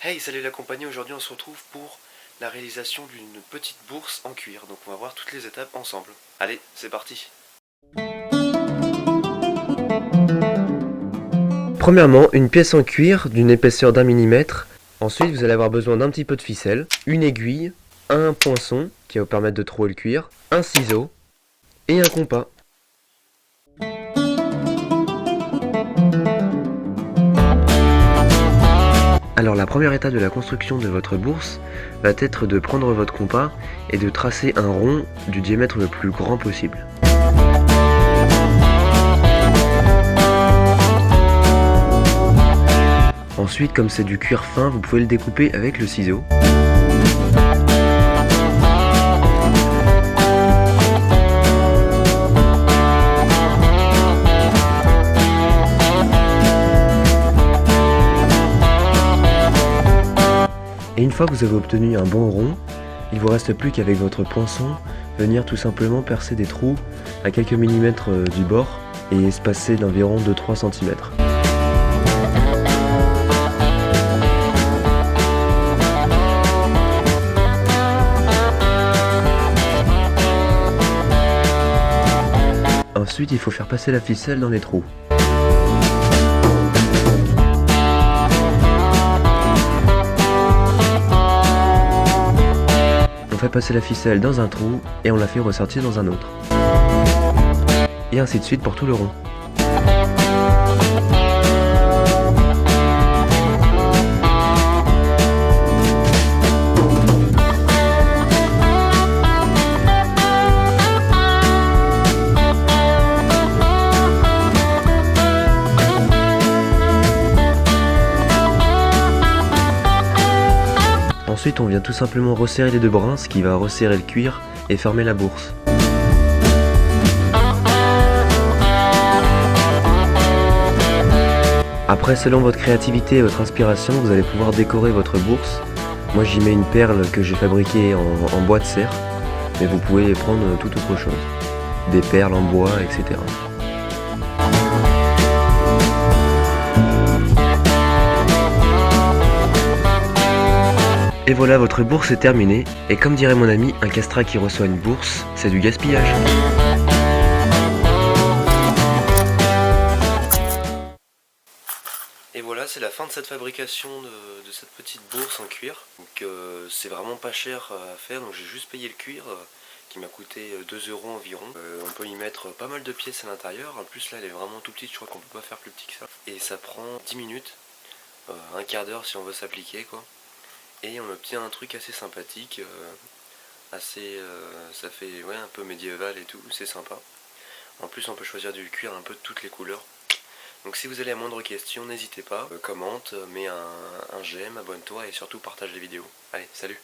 Hey, salut la compagnie, aujourd'hui on se retrouve pour la réalisation d'une petite bourse en cuir. Donc on va voir toutes les étapes ensemble. Allez, c'est parti. Premièrement, une pièce en cuir d'une épaisseur d'1 millimètre. Ensuite, vous allez avoir besoin d'un petit peu de ficelle, une aiguille, un poinçon qui va vous permettre de trouer le cuir, un ciseau et un compas. Alors la première étape de la construction de votre bourse va être de prendre votre compas et de tracer un rond du diamètre le plus grand possible. Ensuite, comme c'est du cuir fin, vous pouvez le découper avec le ciseau. Et une fois que vous avez obtenu un bon rond, il ne vous reste plus qu'avec votre poinçon, venir tout simplement percer des trous à quelques millimètres du bord et espacer d'environ 2-3 cm. Ensuite, il faut faire passer la ficelle dans les trous. On fait passer la ficelle dans un trou et on la fait ressortir dans un autre. Et ainsi de suite pour tout le rond. Ensuite, on vient tout simplement resserrer les deux brins, ce qui va resserrer le cuir et fermer la bourse. Après, selon votre créativité et votre inspiration, vous allez pouvoir décorer votre bourse. Moi, j'y mets une perle que j'ai fabriquée en bois de serre, mais vous pouvez prendre tout autre chose. Des perles en bois, etc. Et voilà, votre bourse est terminée, et comme dirait mon ami, un castrat qui reçoit une bourse, c'est du gaspillage. Et voilà, c'est la fin de cette fabrication de cette petite bourse en cuir. Donc c'est vraiment pas cher à faire, donc j'ai juste payé le cuir qui m'a coûté 2 € environ. On peut y mettre pas mal de pièces à l'intérieur, en plus là elle est vraiment tout petite, je crois qu'on peut pas faire plus petit que ça. Et ça prend 10 minutes, un quart d'heure si on veut s'appliquer quoi. Et on obtient un truc assez sympathique, ça fait ouais, un peu médiéval et tout, c'est sympa. En plus on peut choisir du cuir un peu de toutes les couleurs. Donc si vous avez la moindre question, n'hésitez pas, commente, mets un j'aime, abonne-toi et surtout partage les vidéos. Allez, salut!